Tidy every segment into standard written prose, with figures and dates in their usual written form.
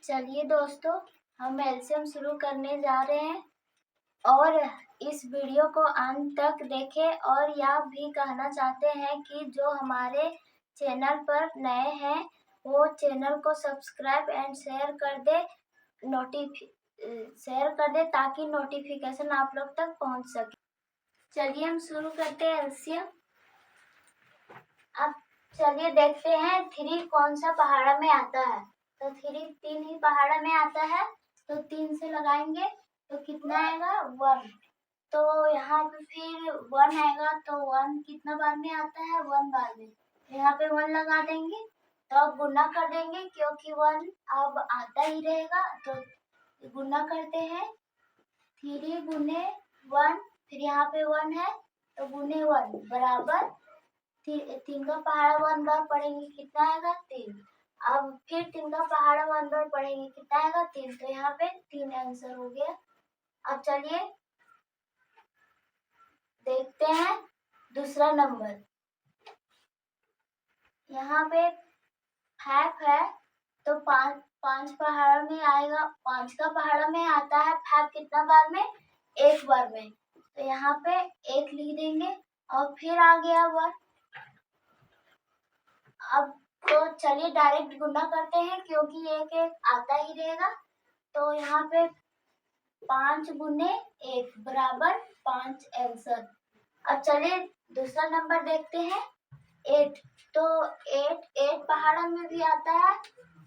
चलिए दोस्तों, हम एलसीएम शुरू करने जा रहे हैं और इस वीडियो को अंत तक देखें। और यह भी कहना चाहते हैं कि जो हमारे चैनल पर नए हैं वो चैनल को सब्सक्राइब एंड शेयर कर दे ताकि नोटिफिकेशन आप लोग तक पहुंच सके। चलिए हम शुरू करते हैं एलसीएम। अब चलिए देखते हैं 3 कौन सा पहाड़ा में आता है। तो 3 ही पहाड़ा में आता है, तो 3 से लगाएंगे तो कितना आएगा 1। तो यहाँ पे फिर 1 आएगा, तो 1 कितना बार में आता है 1 बार में। यहाँ पे 1 लगा देंगे तो अब गुना कर देंगे क्योंकि 1 अब आता ही रहेगा। तो गुना करते हैं 3 गुने 1, फिर यहाँ पे 1 है तो गुने 1 बराबर 3 का पहाड़ा 1 बार पढ़ेंगे कितना आएगा 3। अब फिर 3 का पहाड़ा 1 बार पढ़ेंगे कितना आएगा 3। तो यहाँ पे 3 आंसर हो गया। अब चलिए देखते हैं दूसरा नंबर। यहाँ पे 5 है तो 5 पहाड़ा में आएगा। 5 का पहाड़ा में आता है 5 कितना बार में 1 बार में। तो यहाँ पे 1 लिख देंगे और फिर आ गया 1। अब तो चलिए डायरेक्ट गुना करते हैं क्योंकि 1 आता ही रहेगा। तो यहाँ पे 5 गुने 1 बराबर 5 आंसर। अब चलिए दूसरा नंबर देखते हैं 8। तो 8 पहाड़ा में भी आता है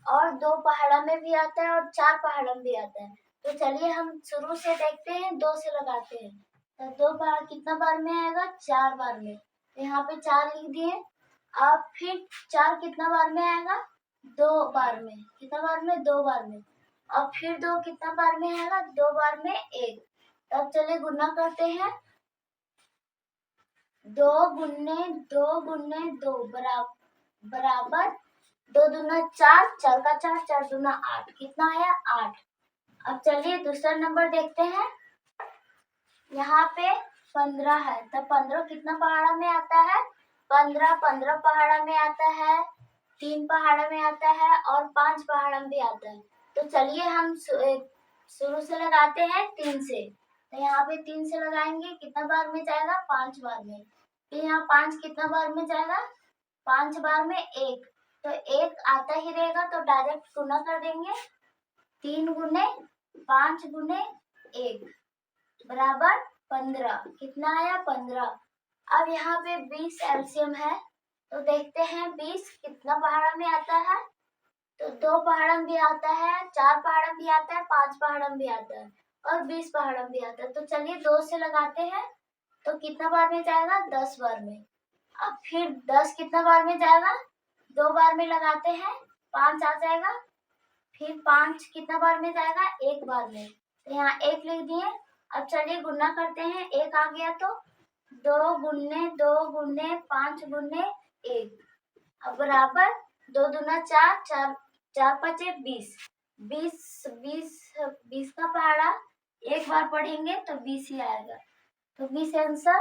और 2 पहाड़ा में भी आता है और 4 पहाड़ा में भी आता है। तो चलिए हम शुरू से देखते हैं, 2 से लगाते हैं। तो 2 बार कितना बार में आएगा 4 बार में। तो यहाँ पे 4 लिख दिए। अब फिर 4 कितना बार में आएगा 2 बार में। कितना बार में 2 बार में। अब फिर 2 कितना बार में आएगा 2 बार में 1। तब चलिए गुना करते हैं 2 गुने 2 गुने 2 बराबर 2 दूना 4, 4 का 4, 4 दूना 8। कितना आया 8। अब चलिए दूसरा नंबर देखते हैं। यहाँ पे 15 है तो 15 कितना पहाड़ा में आता है 15 पहाड़ा में आता है, 3 पहाड़ा में आता है और 5 पहाड़ा में भी आता है। तो चलिए हम शुरू से लगाते हैं 3 से। तो यहाँ पे 3 से लगाएंगे कितना बार में जाएगा 5 बार में। फिर यहाँ 5 कितना बार में जाएगा 5 बार में 1। तो 1 आता ही रहेगा तो डायरेक्ट गुना कर देंगे 3 गुने 5 गुने 1 बराबर 15। कितना आया 15। अब यहाँ पे 20 एलसीएम है तो देखते हैं 20 कितना पहाड़ा में आता है। तो 2 पहाड़ा में भी आता है, 4 पहाड़ा में भी आता है, 5 पहाड़ा में भी आता है और 20 पहाड़ा में भी आता है। तो चलिए 2 से लगाते हैं तो कितना बार में जाएगा 10 बार में। अब फिर 10 कितना बार में जाएगा 2 बार में लगाते हैं 5 आ जाएगा। फिर 5 कितना बार में जाएगा 1 बार में। तो यहाँ 1 लिख दिए। अब चलिए गुना करते हैं 1 आ गया तो 2 गुने 5 गुने 1 अब बराबर 2 दूना 4, 4 पचे 20। 20 का पहाड़ा 1 बार पढ़ेंगे तो 20 ही आएगा। तो 20 आंसर।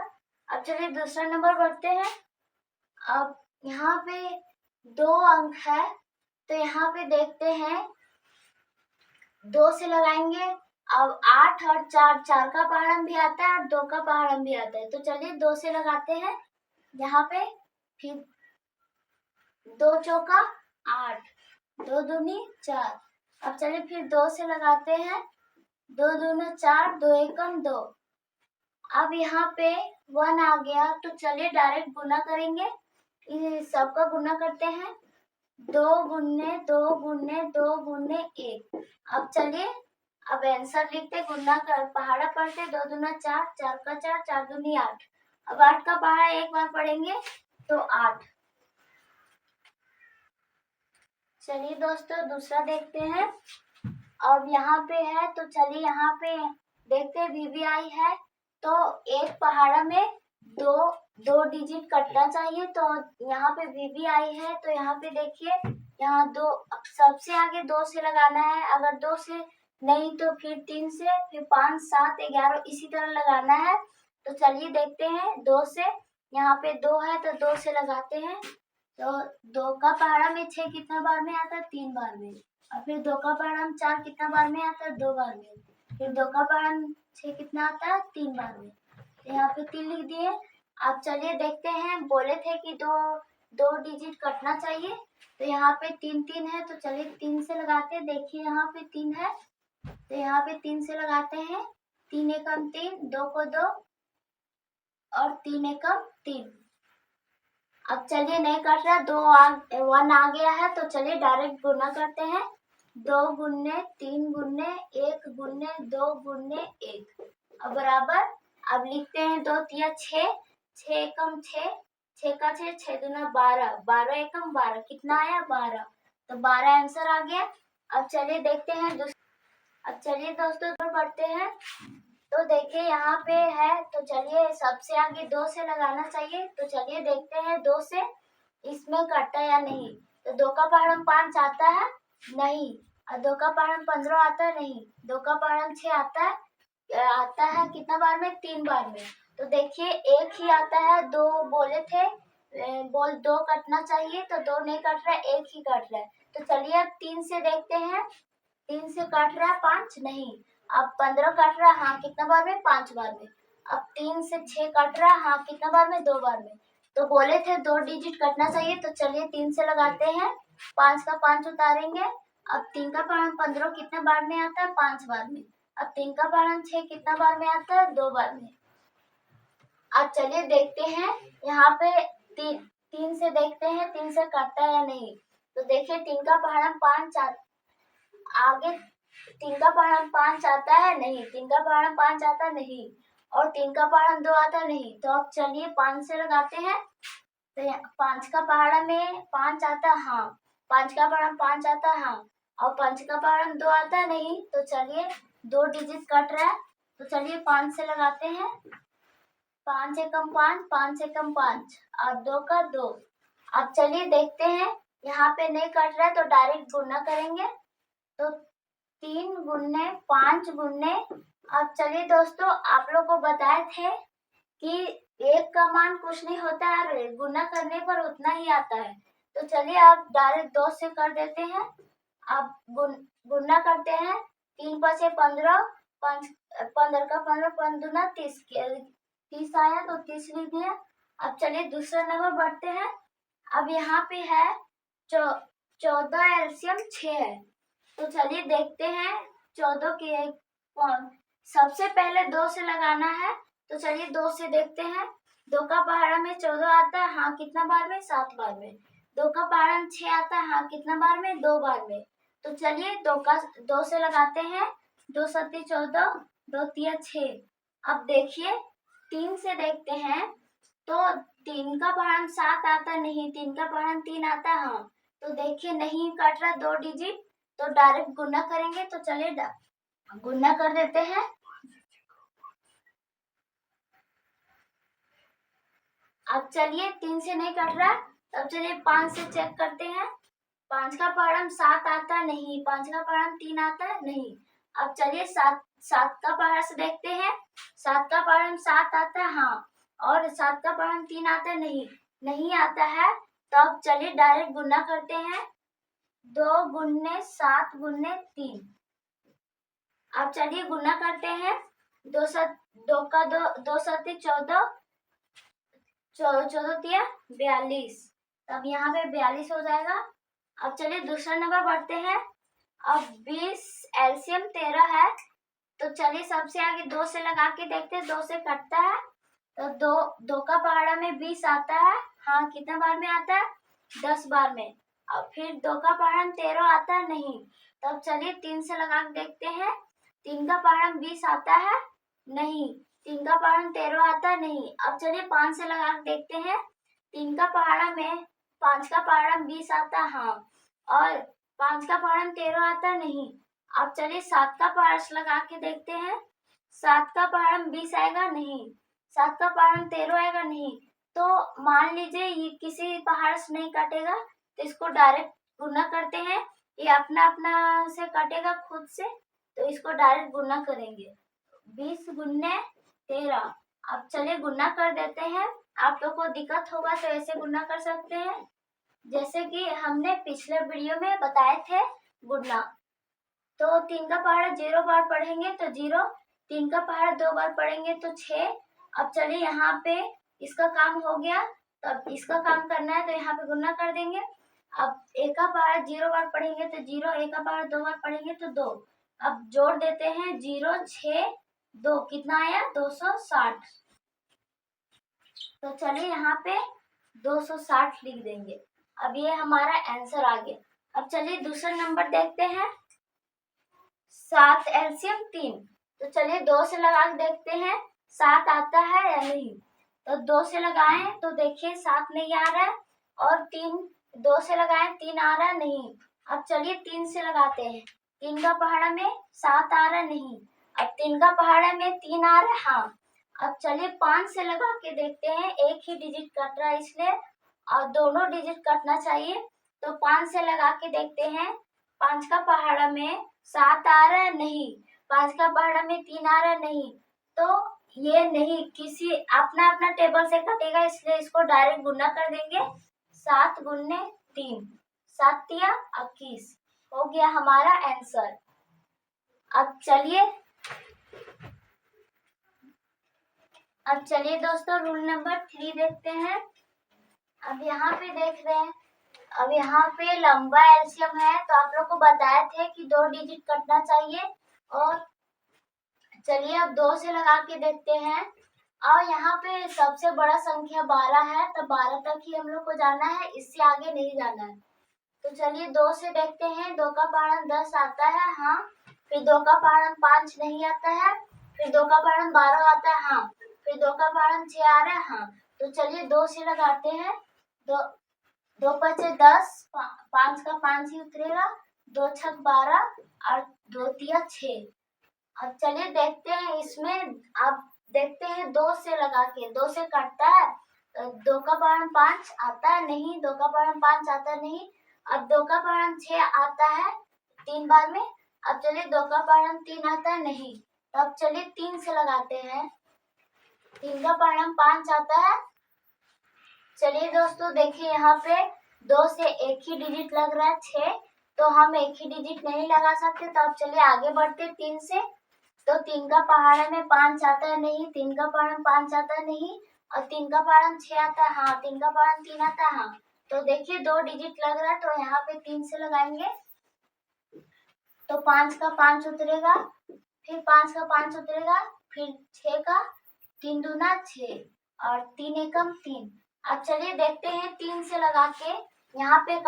अब चलिए दूसरा नंबर बढ़ते हैं। अब यहाँ पे 2 अंक है तो यहाँ पे देखते हैं 2 से लगाएंगे। अब 8 और 4, 4 का पहाड़ा भी आता है और 2 का पहाड़ा भी आता है। तो चलिए 2 से लगाते हैं यहाँ पे। फिर 2 चौका 8, 2 दूनी 4। अब चलिए फिर 2 से लगाते हैं 2 दूना 4, 2 एकम 2। अब यहाँ पे 1 आ गया तो चलिए डायरेक्ट गुना करेंगे। इस सबका गुना करते हैं 2 गुने 2 गुने 2 गुने 1। अब चलिए अब आंसर लिखते गुना कर पहाड़ा पढ़ते 2 दूना 4, 4 का 4, 4 दूनी 8। अब 8 का पहाड़ा 1 बार पढ़ेंगे तो 8। चलिए दोस्तों दूसरा देखते हैं। अब यहाँ पे है तो चलिए यहाँ पे देखते हैं वीवीआई है तो 1 पहाड़ा में 2 डिजिट कटना चाहिए। तो यहाँ पे वीवीआई है तो यहाँ पे देखिए यहाँ 2 सबसे आगे 2 से लगाना है। अगर 2 से नहीं तो फिर 3 से, फिर 5, 7, 11 इसी तरह लगाना है। तो चलिए देखते हैं 2 से। यहाँ पे 2 है तो 2 से लगाते हैं। तो 2 का पहाड़ा में 6 कितना बार में आता है 3 बार में। और फिर 2 का पहाड़ा 4 कितना बार में आता है? 2 बार में। फिर 2 का पहाड़ा 6 कितना आता है? 3 बार में। तो यहाँ पे 3 लिख दिए। अब चलिए देखते हैं, बोले थे कि दो डिजिट कटना चाहिए, तो यहाँ पे 3 है, तो चलिए 3 से लगाते हैं। देखिए यहाँ पे 3 है, तो यहाँ पे 3 से लगाते हैं। 3 एकम 3, 2 को 2 और 3 एकम 3। अब चलिए नहीं कट रहा, 1 आ गया है, तो चलिए डायरेक्ट गुना करते हैं। 2 गुने 3 गुने 1 गुने 2 गुने 1 अब बराबर। अब लिखते हैं 2 तिया 6, 6 एकम 6, 6 का 6, 6 दूना 12, 12 एकम 12 कितना आया? 12। तो 12 आंसर आ गया। अब चलिए देखते हैं अब चलिए दोस्तों बढ़ते हैं। तो देखिए यहाँ पे है, तो चलिए सबसे आगे 2 से लगाना चाहिए। तो चलिए देखते हैं 2 से इसमें कटता है या नहीं। तो 2 का पहाड़ा 5 आता है? नहीं। और 2 का पहाड़ा 15 आता है? नहीं। 2 का पहाड़ा 6 आता है कितना बार में? 3 बार में। तो देखिए एक ही आता है, 2 बोले थे, बोल 2 कटना चाहिए, तो 2 नहीं कट रहा है, एक ही कट रहा है। तो चलिए अब 3 से देखते हैं। 3 से कट रहा है 5? नहीं। अब 15 कट रहा है? हाँ कितना बार में? 5 बार में। अब 3 से 6 कट रहा है? हाँ कितना बार में? 2 बार में। तो बोले थे 2 डिजिट कटना चाहिए, तो चलिए 3 से लगाते हैं। 5 का 5 उतारेंगे। अब 3 का पहाड़ा 15 कितने बार में आता है? 5 बार में। अब 3 का पहाड़ा 6 कितना बार में आता है? 2 बार में। अब चलिए देखते हैं यहाँ पे 3 से देखते हैं 3 से कटता है या नहीं। तो देखिए 3 का पहाड़ा 5 आगे 3 का पहाड़ा 5 आता है? नहीं। 3 का पहाड़ा 5 आता नहीं, और 3 का पहाड़ा 2 आता नहीं। तो अब चलिए 5 से लगाते हैं। तो 5 का पहाड़ा में 5 आता? हाँ। 5 का पहाड़ा 5 आता? हाँ। और 5 का पहाड़ा 2 आता नहीं। तो चलिए 2 डिजिट कट रहा है, तो चलिए 5 से लगाते हैं। 5 एकम 5, 5 एकम 5 और 2 का 2। अब चलिए देखते हैं, यहाँ पे नहीं कट रहा है, तो डायरेक्ट गुना करेंगे। तो 3 गुने 5 गुने। अब चलिए दोस्तों आप लोग को बताए थे कि 1 का मान कुछ नहीं होता है, गुना करने पर उतना ही आता है। तो चलिए आप डायरेक्ट 2 से कर देते हैं। अब गुना करते हैं। 3 5 15, 15 का 15, 5 दूना 30 आया, तो 30 लिख दिया। अब चलिए दूसरा नंबर बढ़ते हैं। अब यहाँ पे है 14 एलसीएम 6 है। तो चलिए देखते हैं 14 के सबसे पहले 2 से लगाना है। तो चलिए 2 से देखते हैं। 2 का पहाड़ा में 14 आता है? हाँ कितना बार में? 7 बार में। 2 का पहाड़ा में 6 आता है? हाँ कितना बार में? 2 बार में। तो चलिए 2 से लगाते हैं। 2 सत्ती 14, 2 तिया 6। अब देखिए 3 से देखते हैं। तो 3 का पहाड़ा 7 आता नहीं, 3 का पहाड़ा 3 आता? हाँ। तो देखिए नहीं कट रहा 2 डिजिट, तो डायरेक्ट गुना करेंगे। तो चलिए गुना कर देते हैं। अब चलिए 3 से नहीं कट रहा, तब चलिए 5 से चेक करते हैं। 5 का पहाड़ा 7 आता नहीं, 5 का पहाड़ा 3 आता है? नहीं। अब चलिए 7 का पहाड़ा से देखते हैं। 7 का पहाड़ा 7 आता है? हाँ। और 7 का पहाड़ा 3 आता है? नहीं आता है। तो अब चलिए डायरेक्ट गुना करते हैं। 2 गुने 7 गुने 3। अब चलिए गुना करते हैं। 2 का 2, 2 सत्ती 14, 14 तिया 42। तब यहाँ पे 42 हो जाएगा। अब चलिए दूसरा नंबर बढ़ते हैं। अब 20 एलसीएम 13 है। तो चलिए सबसे आगे 2 से लगा के देखते हैं 2 से कटता है। तो 2 का पहाड़ा में 20 आता है? हाँ कितना बार में आता है? 10 बार में। अब फिर 2 का पहाड़ा 13 आता है? नहीं। तब चलिए 3 से लगा के देखते हैं। 3 का पहाड़ा 20 आता है? नहीं। 3 का पहाड़ा 13 आता है? नहीं। अब चलिए 5 से लगा के देखते हैं। 3 का पहाड़ा में 5 का पहाड़ा 20 आता है? हाँ। और 5 का पहाड़ा 13 आता है? नहीं। अब चलिए 7 का पहाड़ा लगा के देखते हैं। 7 का पहाड़ा 20 आएगा? नहीं। 7 का पहाड़ा 13 आएगा? नहीं। तो मान लीजिए ये किसी पहाड़ से नहीं कटेगा, तो इसको डायरेक्ट गुना करते हैं। ये अपना अपना से कटेगा खुद से, तो इसको डायरेक्ट गुना करेंगे। 20 गुने 13। अब चलिए गुना कर देते हैं। आप लोग को दिक्कत होगा तो ऐसे गुना कर सकते हैं, जैसे कि हमने पिछले वीडियो में बताए थे। गुना, तो 3 का पहाड़ा 0 बार पढ़ेंगे तो 0, 3 का पहाड़ा 2 बार पढ़ेंगे तो 6। अब चलिए यहाँ पे इसका काम हो गया, तो अब इसका काम करना है तो यहाँ पे गुना कर देंगे। अब a का पहाड़ा 0 बार पढ़ेंगे तो 0, a का पहाड़ा 2 बार पढ़ेंगे तो 2। अब जोड़ देते हैं 0, 6, 2, कितना आया 260। तो चलिए यहाँ पे 260 लिख देंगे। अब ये हमारा आंसर आ गया। अब चलिए दूसरा नंबर देखते हैं। 7 एलसीएम 3। तो चलिए 2 से लगा के देखते हैं 7 आता है या नहीं। तो 2 से लगाएं तो देखिए 7 नहीं आ रहा है, और 2 से लगाएं 3 आ रहा है नहीं। अब चलिए 3 से लगाते हैं। 3 का पहाड़ा में 7 आ रहा है नहीं। अब 3 का पहाड़ा में 3 आ रहा है हाँ। अब चलिए 5 से लगा के देखते हैं, एक ही डिजिट कट रहा है इसलिए, और दोनों डिजिट कटना चाहिए। तो 5 से लगा के देखते हैं। 5 का पहाड़ा में 7 आ रहा है नहीं, 5 का पहाड़ा में 3 आ रहा है नहीं। तो ये नहीं, किसी अपना अपना टेबल से कटेगा, इसलिए इसको डायरेक्ट गुना कर देंगे। 7 गुने 3, 7 तिया 21 हो गया हमारा आंसर। अब चलिए दोस्तों रूल नंबर 3 देखते हैं। अब यहाँ पे देख रहे हैं, अब यहाँ पे लंबा एलसीएम है, तो आप लोग को बताए थे कि 2 डिजिट कटना चाहिए। और चलिए अब 2 से लगा के देखते हैं। और यहाँ पे सबसे बड़ा संख्या 12 है, तो 12 तक ही हम लोग को जाना है, इससे आगे नहीं जाना है। तो चलिए 2 से देखते हैं। 2 का पहाड़ा 10 आता है हाँ, फिर 2 का पहाड़ा 5 नहीं आता है, फिर 2 का पहाड़ा 12 आता है हाँ, फिर 2 का पहाड़ा 6 आ रहा है हाँ। तो चलिए 2 से लगाते हैं। 2 पचे 10, 5 का 5 ही उतरेगा, 2 छक 12 और 2 तिया 6। अब चलिए देखते हैं इसमें। अब देखते हैं 2 से लगा के, 2 से कटता है। 2 का पहाड़ा 5 आता है नहीं, 2 का पहाड़ा 5 आता नहीं। अब 2 का पहाड़ा 6 आता है 3 बार में। अब चलिए 2 का पहाड़ा 3 आता है नहीं, तो अब चलिए 3 से लगाते हैं। 3 का पहाड़ा 5 आता है। चलिए दोस्तों देखिए यहाँ पे 2 से एक ही डिजिट लग रहा है 6, तो हम एक ही डिजिट नहीं लगा सकते। तो अब चलिए आगे बढ़ते 3 से। तो 3 का पहाड़ा में 5 आता है नहीं, 3 का पहाड़ा 5 आता है नहीं, और 3 का पहाड़ा 6 आता है हाँ, 3 का पहाड़ा 3 आता है हाँ। तो देखिए 2 डिजिट लग रहा है, तो यहाँ पे 3 से लगाएंगे तो 5 का 5 उतरेगा, फिर 5 का 5 उतरेगा, फिर 6 का 3 दूना 6 और 3 एकम 3। अब चलिए देखते हैं 3 से लगा के यहाँ पे।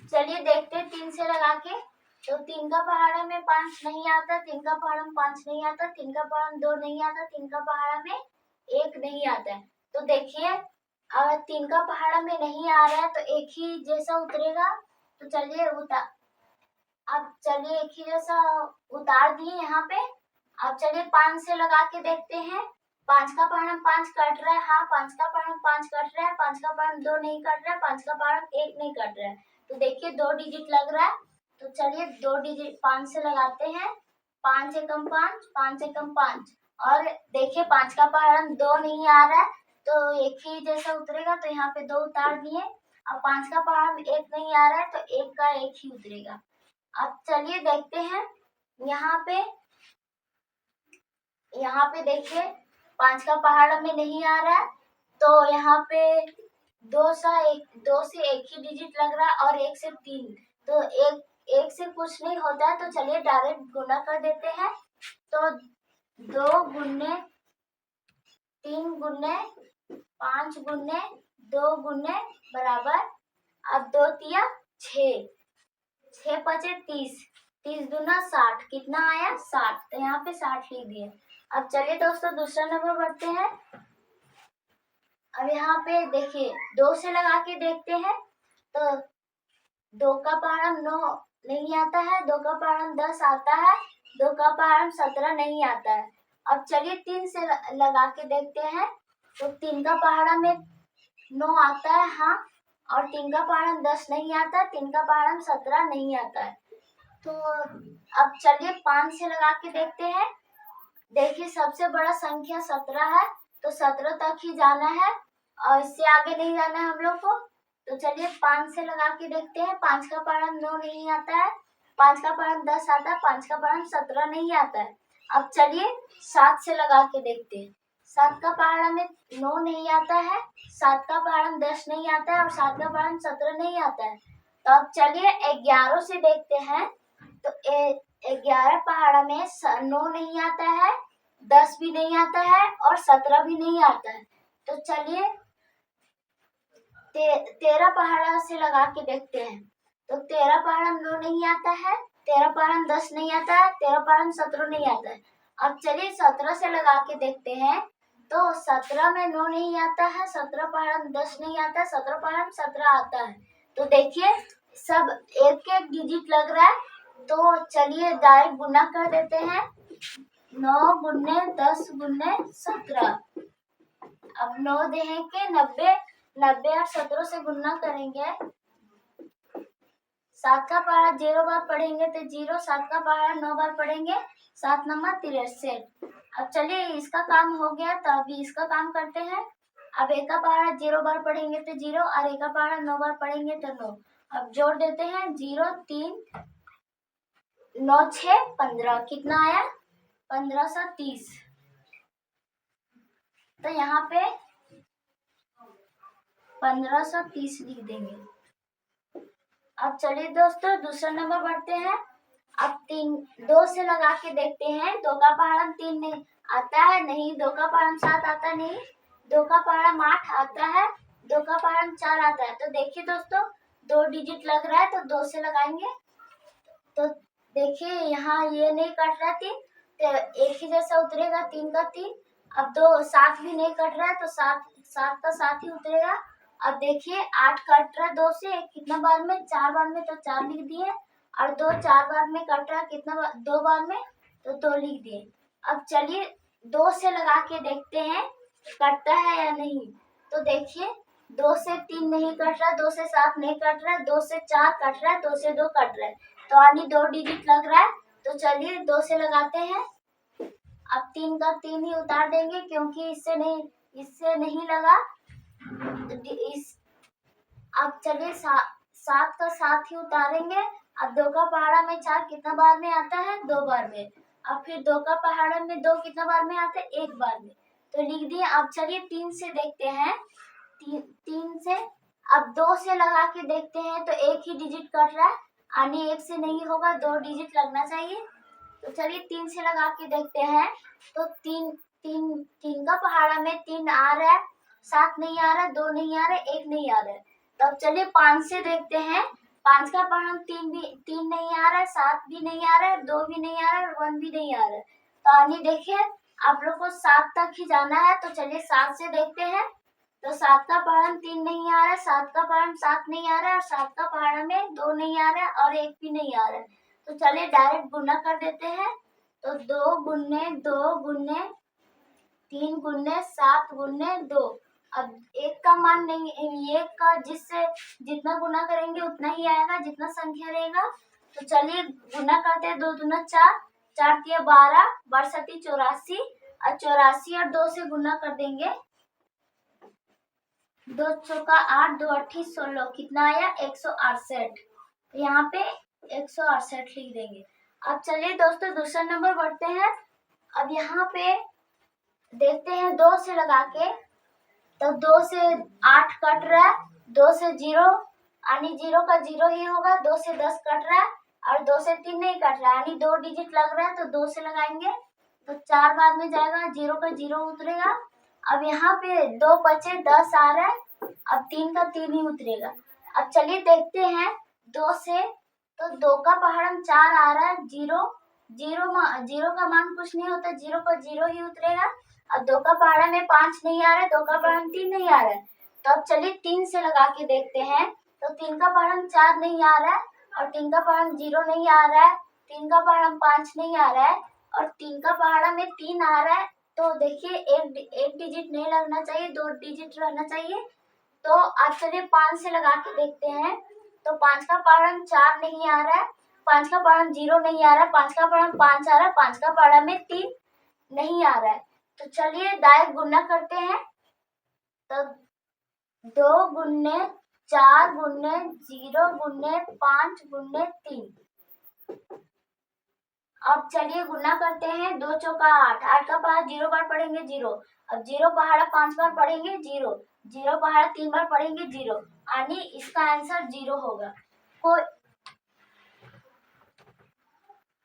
चलिए देखते हैं 3 से लगा के। तो 3 का पहाड़ा में 5 नहीं आता, 3 का पहाड़ा में 5 नहीं आता, 3 का पहाड़ा में 2 नहीं आता, 3 का पहाड़ा में 1 नहीं आता है। तो देखिए अगर 3 का पहाड़ा में नहीं आ रहा है तो एक ही जैसा उतरेगा। तो चलिए अब चलिए एक ही जैसा उतार दिए यहाँ पे। अब चलिए 5 से लगा के देखते हैं। 5 का पहाड़ा 5 कट रहा है हाँ, 5 का पहाड़ा 5 कट रहा है, 5 का पहाड़ा 2 नहीं कट रहा है, 5 का पहाड़ा 1 नहीं कट रहा है। तो देखिए 2 डिजिट लग रहा है। तो चलिए 2 डिजिट 5 से लगाते हैं। 5 एकम 5, 5 एकम 5, और देखिए 5 का पहाड़ा 2 नहीं आ रहा है, तो एक ही जैसा उतरेगा। तो यहाँ पे 2 उतार दिए। अब 5 का पहाड़ा 1 नहीं आ रहा है, तो 1 का 1 ही उतरेगा। अब चलिए देखते हैं यहाँ पे देखिए 5 का पहाड़ा में नहीं आ रहा है, तो यहाँ पे 2 से एक ही डिजिट लग रहा है, और 1 से 3, तो एक से कुछ नहीं होता है। तो चलिए डायरेक्ट गुना कर देते हैं। तो 2 गुने 3 गुने 5 गुने 2 गुने बराबर, अब 2 तिया 6, 6 पचे 30, 30 दूना 60, कितना आया 60। तो यहाँ पे 60 लिख दिए। अब चलिए दोस्तों दूसरा नंबर बढ़ते हैं। अब यहाँ पे देखिए 2 से लगा के देखते हैं। तो 2 का पहाड़ा 9 नहीं आता है, 2 का पहाड़ा 10 आता है, 2 का पहाड़ा 17 नहीं आता है। अब चलिए 3 से लगा के देखते हैं। तो 3 का पहाड़ा में 9 आता है हाँ, और 3 का पहाड़ा 10 नहीं आता, 3 का पहाड़ा 17 नहीं आता है। तो अब चलिए 5 से लगा के देखते हैं। देखिए सबसे बड़ा संख्या 17 है, तो 17 तक ही जाना है, और इससे आगे नहीं जाना है हम लोग को। तो चलिए 5 से लगा के देखते हैं। 5 का पहाड़ा 9 नहीं आता है, 5 का पहाड़ा 10 आता है, 5 का पहाड़ा 17 नहीं आता है। अब चलिए 7 से लगा के देखते हैं। 7 का पहाड़ा में 9 नहीं आता है, 7 का पहाड़ा 10 नहीं आता है और 7 का पहाड़ा 17 नहीं आता है। तो अब चलिए 11 से देखते हैं। तो 11 पहाड़ा में 9 नहीं आता है, 10 भी नहीं आता है और 17 भी नहीं आता है। तो चलिए 13 पहाड़ा से लगा के देखते हैं। तो 13 पहाड़ा 9 नहीं आता है, 13 पहाड़ा 10 नहीं आता है, 13 पहाड़ा 17 नहीं आता है। अब चलिए 17 से लगा के देखते हैं। तो 17 में 9 नहीं आता है, 17 पहाड़ा 10 नहीं आता है, 17 पहाड़ा 17 आता है। तो देखिए सब एक एक डिजिट लग रहा है। तो चलिए डायरेक्ट गुना कर देते हैं। 9 गुने 10 गुने 17। अब 9 देंगे 90, 90 और 17 से गुना करेंगे। 7 का पहाड़ा 0 बार पढ़ेंगे तो 0, 7 का पहाड़ा 9 बार पढ़ेंगे, 7 नंबर 63। अब चलिए इसका काम हो गया, तो अभी इसका काम करते हैं। अब एक का पहाड़ा 0 बार पढ़ेंगे तो 0 और एक का पहाड़ा 9 बार पढ़ेंगे तो 9। अब जोड़ देते हैं 0 3 9 6 15। कितना आया? 1530। तो यहाँ पे 1530 लिख देंगे। अब चलिए दोस्तों दूसरा नंबर बढ़ते हैं। अब 2 से लगा के देखते हैं। 2 का पहाड़ा 3 नहीं आता है, नहीं। 2 का पहाड़ा 7 आता नहीं, 2 का पहाड़ा 8 आता है, 2 का पहाड़ा 4 आता है। तो देखिए दोस्तों 2 डिजिट लग रहा है तो 2 से लगाएंगे। तो देखिए यहाँ ये नहीं कट रहा 3, तो एक ही जैसा उतरेगा 3 का 3। अब 2 7 भी नहीं कट रहा है तो 7 का 7 ही उतरेगा। अब देखिए 8 कट रहा है 2 से, कितना बार में? 4 बार में, तो 4 लिख दिए। और 2 4 बार में कट रहा है, कितना बार? 2 बार में, तो 2 लिख दिए। अब चलिए 2 से लगा के देखते हैं कटता है या नहीं। तो देखिए 2 से 3 नहीं कट रहा, 2 से 7 नहीं कट रहा, 2 से 4 कट रहा है, 2 से 2 कट रहा है। तो यानी 2 डिजिट लग रहा है। तो चलिए 2 से लगाते हैं। अब 3 का 3 ही उतार देंगे क्योंकि इससे नहीं लगा। अब चलिए 7 का 7 ही उतारेंगे। अब 2 का पहाड़ा में 4 कितना बार में आता है? 2 बार में। अब फिर 2 का पहाड़ा में 2 कितना बार में आता है? 1 बार में। तो लिख दिए। अब चलिए 3 से देखते हैं। 3 से अब 2 से लगा के देखते हैं तो एक ही डिजिट कट रहा है, यानी 1 से नहीं होगा, 2 डिजिट लगना चाहिए। तो चलिए 3 से लगा के देखते हैं। तो 3 का पहाड़ा में 3 आ रहा है, 7 नहीं आ रहा है, 2 नहीं आ रहा है, 1 नहीं आ रहा है। तो अब चलिए 5 से देखते हैं। 5 का पहाड़ा 3 नहीं आ रहा है, 7 भी नहीं आ रहा है, 2 भी नहीं आ रहा है और 1 भी नहीं आ रहा है। तो आनी देखिए आप लोग को 7 तक ही जाना है। तो चलिए 7 से देखते हैं। तो 7 का पहाड़ा 3 नहीं आ रहा है, 7 का पहाड़ा 7 नहीं आ रहा है और 7 का पहाड़ा में 2 नहीं आ रहा है और 1 भी नहीं आ रहा है। तो चलिए डायरेक्ट गुना कर देते हैं। तो 2 गुने 2 गुने 3 गुने 7 गुने 2। अब 1 का मान नहीं, 1 का जिससे जितना गुना करेंगे उतना ही आएगा, जितना संख्या रहेगा। तो चलिए गुना करते हैं। 2 दूना 4, 4 तिया 12, 12 सती 84 और 84 और 2 से गुना कर देंगे। 2 चौका 8, 2 अट्ठी 16। कितना आया? 168। यहाँ पे 168 लिख देंगे। अब चलिए दोस्तों दूसरा नंबर बढ़ते हैं। अब यहाँ पे देखते हैं 2 से लगा के। तो 2 से 8 कट रहा है, 2 से 0 यानी 0 का 0 ही होगा, 2 से 10 कट रहा है और 2 से 3 नहीं कट रहा है, यानी 2 डिजिट लग रहा है। तो 2 से लगाएंगे तो 4 बाद में जाएगा, 0 का 0 उतरेगा। अब यहाँ पे 2 बचे 10 आ रहा है, अब 3 का 3 ही उतरेगा। अब चलिए देखते हैं 2 से। तो 2 का पहाड़ा 4 आ रहा है, 0 का मान कुछ नहीं होता, 0 का 0 ही उतरेगा। अब 2 का पहाड़ा में 5 नहीं आ रहा है, 2 का पहाड़ा 3 नहीं आ रहा है। तो अब चलिए 3 से लगा के देखते हैं। तो 3 का पहाड़ा 4 नहीं आ रहा है और 3 का पहाड़ा 0 नहीं आ रहा है, 3 का पहाड़ा 5 नहीं आ रहा है और 3 का पहाड़ा में 3 आ रहा है। तो देखिए एक डिजिट नहीं लगना चाहिए, 2 डिजिट रहना चाहिए। तो अब चलिए 5 से लगा के देखते हैं। तो 5 का पहाड़ा 4 नहीं आ रहा है, 5 का पहाड़ा 0 नहीं आ रहा है, 5 का पहाड़ा 5 आ रहा है, 5 का पहाड़ा में 3 नहीं आ रहा है। तो चलिए डायरेक्ट गुना करते हैं। तो 2 गुने 4 गुने 0 गुने 5 गुने 3। अब चलिए गुना करते हैं। 2 चौका 8, 8 का पहाड़ा 0 बार पढ़ेंगे 0। अब 0 पहाड़ा 5 बार पढ़ेंगे 0, 0 पहाड़ा 3 बार पढ़ेंगे 0, यानी इसका आंसर 0 होगा।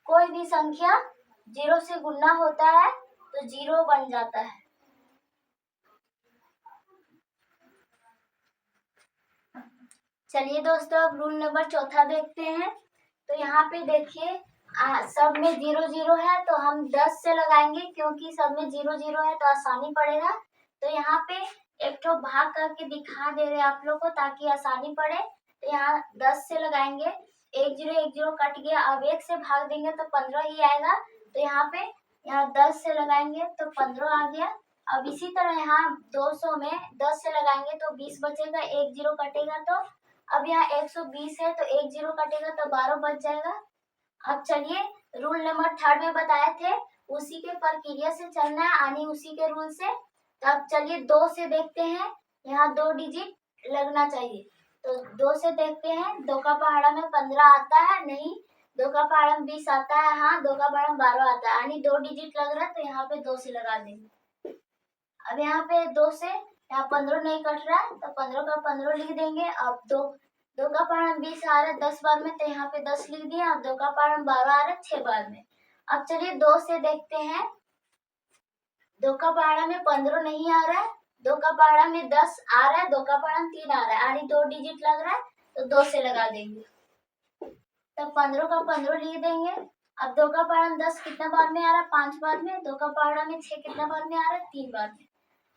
कोई भी संख्या 0 से गुना होता है तो 0 बन जाता है। चलिए दोस्तों, अब रूल नंबर चौथा देखते हैं। तो यहाँ पे देखिए सब में 0 0 है तो हम 10 से लगाएंगे, क्योंकि सब में 0 0 है तो आसानी पड़ेगा। तो यहाँ पे एक ठो भाग करके दिखा दे रहे हैं आप लोग को ताकि आसानी पड़े। तो यहाँ 10 से लगाएंगे, 1 0 कट गया। अब 1 से भाग देंगे तो 15 ही आएगा। तो यहाँ 10 से लगाएंगे तो 15 आ गया। अब इसी तरह यहाँ 200 में 10 से लगाएंगे तो 20 बचेगा, 1 0 कटेगा। तो अब यहाँ 120 है तो 1 0 कटेगा तो 12 बच जाएगा। अब चलिए रूल नंबर 3 में बताए थे उसी के प्रक्रिया से चलना है, यानी उसी के रूल से। तो अब चलिए 2 से देखते हैं। यहाँ 2 डिजिट लगना चाहिए। तो 2 से देखते हैं। 2 का पहाड़ा में 15 आता है? नहीं। 2 का पहाड़ा में 20 आता है? हाँ। 2 का पहाड़ा में 12 आता है, यानी 2 डिजिट लग रहा है। तो यहाँ पे 2 से लगा देंगे। अब यहाँ पे 2 से यहाँ 15 नहीं कट रहा है तो 15 का 15 लिख देंगे। अब 2 का पहाड़ा में 20 आ रहा है 10 बार में, तो यहाँ पे 10 लिख दिया। अब 2 का पहाड़ा में 12 आ रहा है 6 बार में। अब चलिए 2 से देखते हैं। 2 का पहाड़ा में 15 नहीं आ रहा है, 2 का पहाड़ा में 10 आ रहा है, 2 का पहाड़ा में 3 आ रहा है, यानी 2 डिजिट लग रहा है तो 2 से लगा देंगे। तब 15 का 15 लिख देंगे। अब 2 का पहाड़ा में 10 कितना बार में आ रहा है? 5 बार में। 2 का पहाड़ा में 6 कितना बार में आ रहा है? 3 बार में।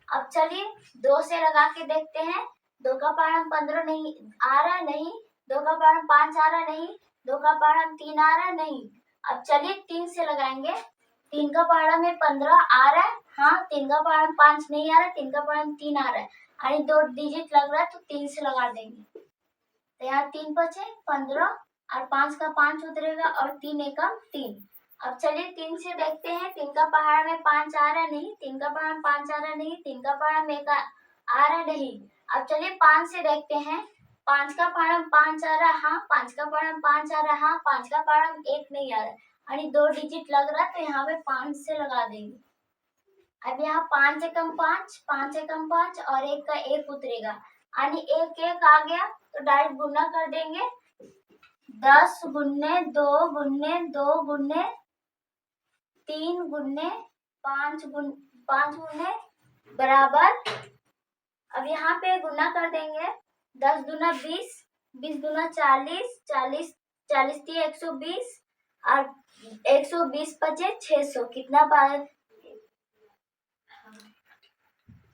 अब चलिए 2 से लगा के देखते हैं। 2 का पहाड़ा में 15 नहीं आ रहा है? नहीं। 2 का पहाड़ा में 5 आ रहा है? नहीं। 2 का पहाड़ा में 3 आ रहा है? नहीं। अब चलिए 3 से लगाएंगे। 3 का पहाड़ा में 15 आ रहा है? हाँ। 3 का पहाड़ा में 5 नहीं आ रहा है, 3 का पहाड़ा में 3 आ रहा है, यानी 2 डिजिट लग रहा है तो 3 से लगा देंगे। तो यहाँ 3 बचे 15 और 5 का 5 उतरेगा और 3 एकम 3। अब चलिए 3 से देखते हैं। 3 का पहाड़ा में 5 आ रहा है? नहीं। 3 का पहाड़ा में 5 आ रहा है? नहीं। 3 का पहाड़ा में 1 आ रहा है? नहीं। अब चलिए 5 से देखते हैं। 5 का पहाड़ा में 5 आ रहा है? हाँ। 5 का पहाड़ा में 5 आ रहा है? हाँ। 5 का पहाड़ा में 1 नहीं आ रहा है, यानी 2 डिजिट लग रहा है तो यहाँ पे 5 से लगा देंगे। अब यहाँ 5 एकम 5, 5 एकम 5 और 1 का 1 उतरेगा, यानी 1 1 आ गया तो डायरेक्ट गुना कर देंगे। 10 गुने 2 गुने 2 गुने 3 गुने 5 गुने बराबर। अब यहाँ पे गुना कर देंगे। 10 दूना 20, 20 दूना 40, 40 थी 120 और 120 बचे 600। कितना पाए?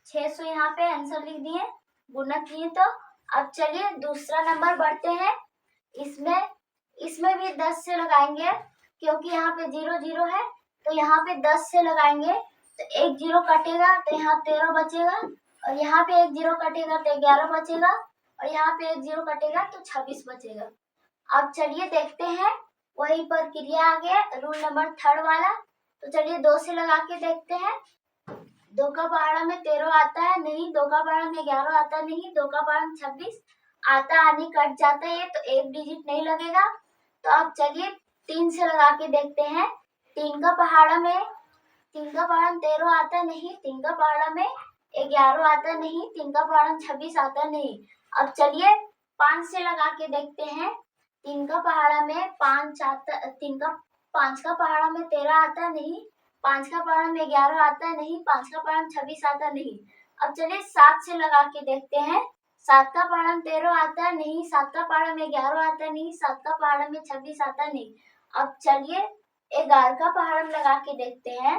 600 यहाँ पे आंसर लिख दिए, गुना किए। तो अब चलिए दूसरा नंबर बढ़ते हैं। इसमें भी 10 से लगाएंगे, क्योंकि यहाँ पे 0 0 है तो यहाँ पे 10 से लगाएंगे तो 1 0 कटेगा तो यहाँ 13 बचेगा, और यहाँ पे 1 0 कटेगा तो 11 बचेगा, और यहाँ पे 1 0 कटेगा तो 26 बचेगा। अब चलिए देखते हैं, वही प्रक्रिया आ गया रूल नंबर 3 वाला। तो चलिए 2 से लगा के देखते हैं। 2 का पहाड़ा में 13 आता है? नहीं। 2 का पहाड़ा में 11 आता है? नहीं। 2 का पहाड़ा में 26 आता है, यानी कट जाता है तो 1 डिजिट नहीं लगेगा। तो अब चलिए 3 से लगा के देखते हैं। 3 का पहाड़ा में 13 आता है? नहीं। 3 का पहाड़ा में 11 आता है? नहीं। 3 का पहाड़ा में 26 आता है? नहीं। अब चलिए 5 से लगा के देखते हैं। 3 का पहाड़ा में 5 आता, 5 का पहाड़ा में 13 आता है? नहीं। 5 का पहाड़ा में 11 आता है? नहीं। 5 का पहाड़ा में 26 आता है? नहीं। अब चलिए 7 से लगा के देखते हैं। 7 का पहाड़ा में 13 आता है? नहीं। 7 का पहाड़ा में 11 आता है? नहीं। 7 का पहाड़ा में 26 आता है? नहीं। अब चलिए 11 का पहाड़ा में लगा के देखते हैं।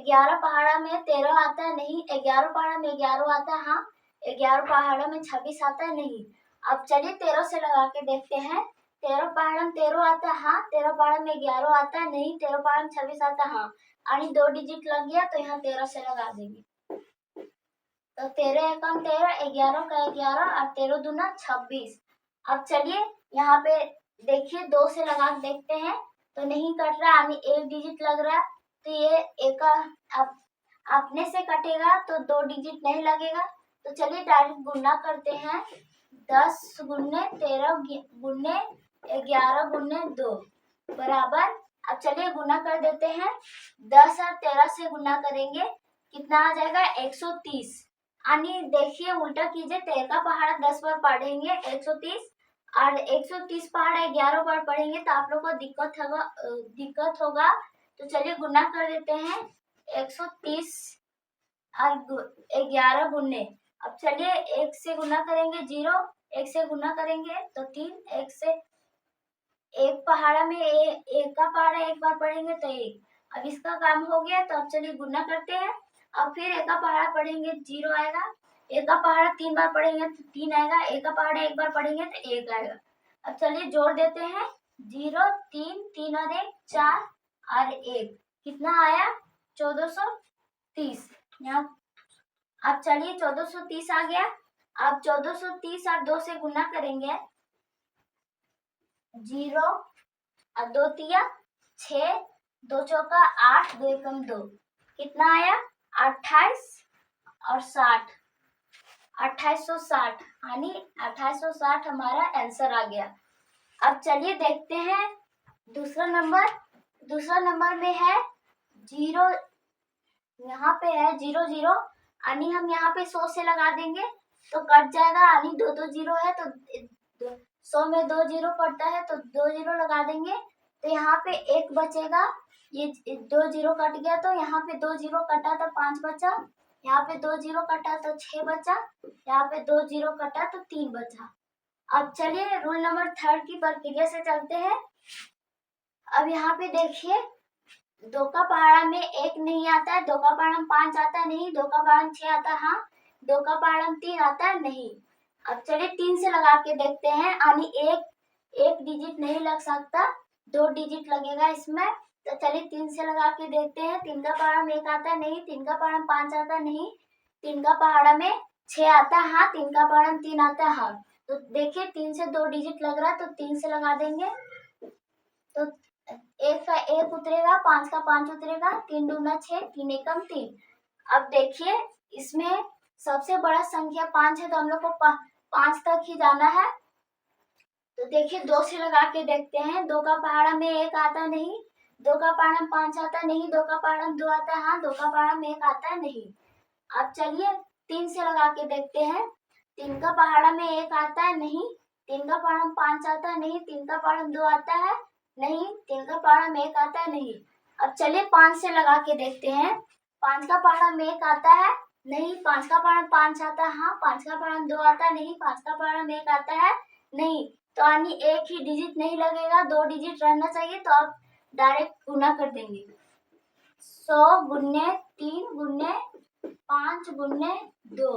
11 पहाड़ा में 13 आता है? नहीं। 11 पहाड़ा में 11 आता है? हाँ। 11 पहाड़ा में 26 आता है? नहीं। अब चलिए 13 से लगा के देखते हैं। 13 पहाड़ा में 13 आता है? हाँ। 13 पहाड़ा में 11 आता है? नहीं। 13 पहाड़ा में 26 आता है? हाँ, यानी 2 डिजिट लग गया तो यहाँ 13 से लगा देंगे। तो 13 एकम 13, 11 का 11 और 13 दूना 26। अब चलिए यहाँ पे देखिए 2 से लगा के देखते हैं तो नहीं कट रहा, यानी 1 डिजिट लग रहा है। तो ये एक अपने से कटेगा तो 2 डिजिट नहीं लगेगा। तो चलिए डायरेक्ट गुना करते हैं। 10 गुने 13 गुने 11 गुने 2 बराबर। अब चलिए गुना कर देते हैं। 10 और 13 से गुना करेंगे, कितना आ जाएगा 130। यानी देखिए उल्टा कीजिए, 13 का पहाड़ा 10 बार पढ़ेंगे 130, और 130 पहाड़ा 11 बार पढ़ेंगे तो आप लोग को दिक्कत होगा। तो चलिए गुना कर देते हैं। 130 और 11 गुने। अब चलिए 1 से गुना करेंगे 0, 1 से गुना करेंगे तो 3, 1 से एक पहाड़ा में एक का पहाड़ा एक बार पढ़ेंगे तो 1। अब इसका काम हो गया। तो अब चलिए गुना करते हैं। अब फिर एक का पहाड़ा पढ़ेंगे 0 आएगा, एक का पहाड़ा 3 बार पढ़ेंगे तो 3 आएगा, एक का पहाड़ा एक बार पढ़ेंगे तो 1 आएगा। अब चलिए जोड़ देते हैं। 0 3 3 और 1 4 और 1 कितना आया 1430। यहाँ अब चलिए 1430 आ गया। अब 1430 और 2 से गुना करेंगे। 0 और 2 तिया 6, 2 चौका 8, 2 एकम 2 कितना आया 28 और 60, 2860। यानी 2860 हमारा आंसर आ गया। अब चलिए देखते हैं दूसरा नंबर। दूसरा नंबर में है 0, यहाँ पे है 0 0, यानी हम यहाँ पे 100 से लगा देंगे तो कट जाएगा। यानी 2 2 0 है तो 100 में 2 0 पड़ता है तो 2 0 लगा देंगे तो यहाँ पे 1 बचेगा। ये 2 0 कट गया तो यहाँ पे 2 0 कटा तो 5 बचा, यहाँ पे 2 0 कटा तो 6 बचा, यहाँ पे 2 0 कटा तो 3 बचा। अब चलिए रूल नंबर 3 की प्रक्रिया से चलते हैं। अब यहाँ पे देखिए 2 का पहाड़ा में 1 नहीं आता है, 2 का पहाड़ा में 5 आता है नहीं, 2 का पहाड़ा में 6 आता है हाँ, 2 का पहाड़ा में 3 आता है नहीं। अब चलिए 3 से लगा के देखते हैं। यानी एक डिजिट नहीं लग सकता, 2 डिजिट लगेगा इसमें। तो चलिए 3 से लगा के देखते हैं। 3 का पहाड़ा में 1 आता है नहीं, 3 का पहाड़ा में 5 आता है नहीं, 3 का पहाड़ा में 6 आता है हाँ, 3 का पहाड़ा में 3 आता है हाँ। तो देखिए 3 से 2 डिजिट लग रहा है तो 3 से लगा देंगे तो 1 का 1 उतरेगा, 5 का 5 उतरेगा, 3 दूना 6, 3 एकम 3। अब देखिए इसमें सबसे बड़ा संख्या 5 है तो हम लोग को 5 तक ही जाना है। तो देखिए 2 से लगा के देखते हैं। 2 का पहाड़ा में 1 आता नहीं, 2 का पहाड़ा में 5 आता नहीं, 2 का पहाड़ा में 2 आता है हाँ, 2 का पहाड़ा में 1 आता है नहीं। अब चलिए 3 से लगा के देखते हैं। 3 का पहाड़ा में 1 आता है नहीं, 3 का पहाड़ा में 5 आता है नहीं, 3 का पहाड़ा में 2 आता है नहीं, 3 का पहाड़ा में 1 आता है नहीं। अब चलिए 5 से लगा के देखते हैं। 5 का पहाड़ा में 1 आता है नहीं, 5 का पहाड़ा में 5 आता है हाँ, 5 का पहाड़ा में 2 आता है नहीं, 5 का पहाड़ा में 1 आता है नहीं। तो यानी एक ही डिजिट नहीं लगेगा, 2 डिजिट रहना चाहिए। तो आप डायरेक्ट गुना कर देंगे। 100 गुने 3 गुने 5 गुने 2।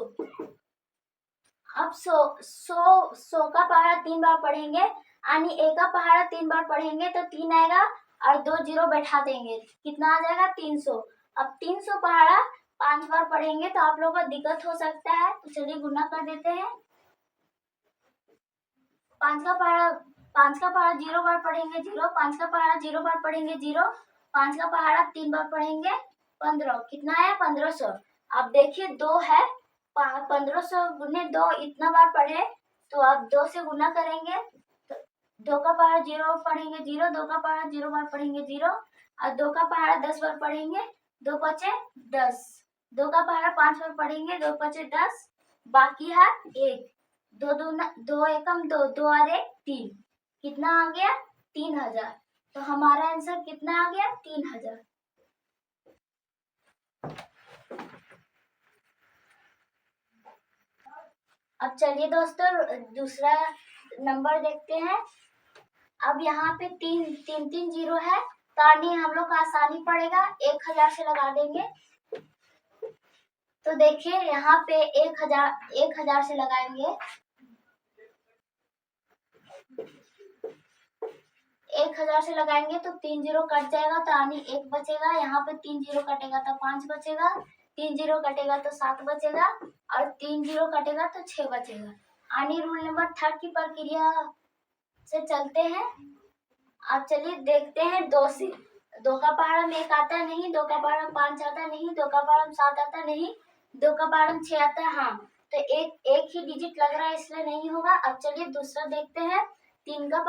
अब 100 का पहाड़ा 3 बार पढ़ेंगे, यानी 1 का पहाड़ा 3 बार पढ़ेंगे तो 3 आएगा और 2 0 बैठा देंगे, कितना आ जाएगा 300। अब 300 पहाड़ा 5 बार पढ़ेंगे तो आप लोगों को दिक्कत हो सकता है। तो चलिए गुना कर देते हैं। 5 का पहाड़ा 0 बार पढ़ेंगे 0, 5 का पहाड़ा 0 बार पढ़ेंगे 0, 5 का पहाड़ा 3 बार पढ़ेंगे 15, कितना आया 1500। अब देखिए 2 है, 1500 गुने 2 इतना बार पढ़े तो अब 2 से गुना करेंगे तो 2 का पहाड़ा 0 बार पढ़ेंगे 0, 2 का पहाड़ा 0 बार पढ़ेंगे 0 और 2 का पहाड़ा 10 बार पढ़ेंगे 2 पचे 10, 2 का पहाड़ा 5 बार पढ़ेंगे 2 पचे 10, बाकी है 1, 2 दूना 2 एकम 2, 2 और 1 3, कितना आ गया 3000। तो हमारा आंसर कितना आ गया 3000। अब चलिए दोस्तों दूसरा नंबर देखते हैं। अब यहाँ पे 3 जीरो है तो यानी हम लोग को आसानी पड़ेगा, 1000 से लगा देंगे। तो देखिए यहाँ पे 1000 से लगाएंगे, 1000 से लगाएंगे तो 3 जीरो कट जाएगा तो यानी 1 बचेगा। यहाँ पे 3 जीरो कटेगा तो 5 बचेगा, 3 जीरो कटेगा तो 7 बचेगा और 3 जीरो कटेगा तो 6 बचेगा। यानी रूल नंबर 3 की प्रक्रिया से चलते हैं। अब चलिए देखते हैं 2 से। 2 का पहाड़ा में 1 आता नहीं, 2 का पहाड़ा में 5 आता नहीं, 2 का पहाड़ा में 7 आता नहीं, 2 का पहाड़ा में 6 आता है हाँ, तो एक ही डिजिट लग रहा है इसलिए नहीं होगा। अब चलिए दूसरा देखते हैं, तीन का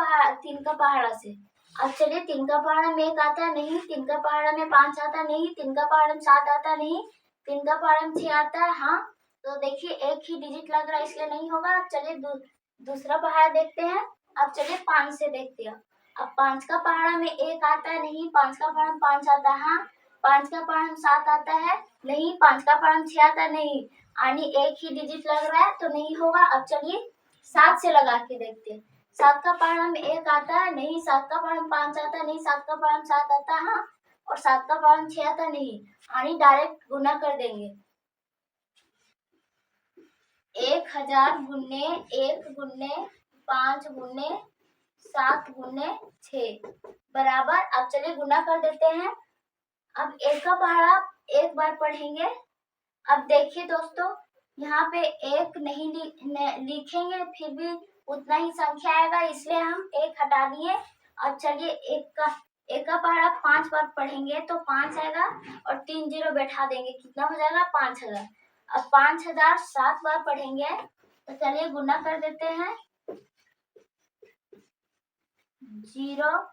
पहाड़ा से। अब चलिए तीन का पहाड़ा में 1 आता है नहीं, तीन का पहाड़ा में 5 आता नहीं, तीन का पहाड़ा में 7 आता नहीं, तीन का पहाड़ा में 6 आता है। हाँ, तो देखिए एक ही डिजिट लग रहा है इसलिए नहीं होगा। अब चलिए दूसरा पहाड़ा देखते हैं। अब चलिए 5 से देखते हैं। अब 5 का पहाड़ा में 1 आता है नहीं, 5 का पहाड़ा में 5 आता है। हाँ, 5 का पहाड़ा में 7 आता है नहीं, 5 का पहाड़ा में 6 आता नहीं, यानी एक ही डिजिट लग रहा है तो नहीं होगा। अब चलिए 7 से लगा के देखते हैं। 7 का पहाड़ा में 1 आता है नहीं, 7 का पहाड़ा में 5 आता नहीं, 7 का पहाड़ा में 7 आता है। हाँ, और 7 का पहाड़ा में 6 आता नहीं, यानी डायरेक्ट गुना कर देंगे। 1000 गुने 1 गुने 5 गुने 7 गुने 6 बराबर। अब चलिए गुना कर देते हैं। अब एक का पहाड़ा एक बार पढ़ेंगे। अब देखिए दोस्तों, यहाँ पे एक नहीं लिखेंगे फिर भी उतना ही संख्या आएगा, इसलिए हम एक हटा दिए। अब चलिए एक का पहाड़ा 5 बार पढ़ेंगे तो 5 आएगा और 3 जीरो बैठा देंगे, कितना हो जाएगा 5000। अब 5000 7 बार पढ़ेंगे तो चलिए गुना कर देते हैं। 0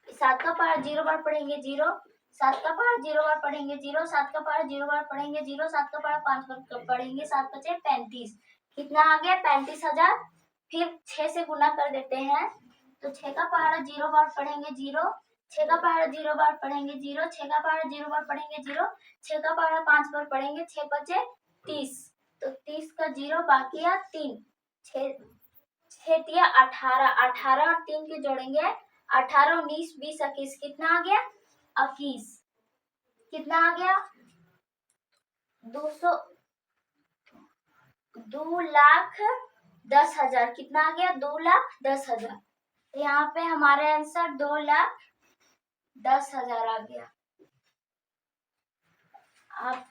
7 का पहाड़ा 0 बार पढ़ेंगे 0, 7 का पहाड़ा 0 बार पढ़ेंगे 0, 7 का पहाड़ा 0 बार पढ़ेंगे 0, 7 का पहाड़ा 5 बार पढ़ेंगे, 7 बचे 35। कितना आ गया 35,000। फिर 6 से गुना कर देते हैं तो 6 का पहाड़ा 0 बार पढ़ेंगे 0, 6 का पहाड़ा 0 बार पढ़ेंगे 0, 6 का पहाड़ा 0 बार पढ़ेंगे 0, 6 का पहाड़ा 5 बार पढ़ेंगे, 6 बचे 30। तो 30 का 0 बाकी है 3, 6 दिया 18, 18 और 3 के जोड़ेंगे 18, 19, 20, 21, कितना आ गया 21। कितना आ गया 2,10,000। कितना आ गया 2,10,000। यहाँ पे हमारे आंसर 2,10,000 आ गया। अब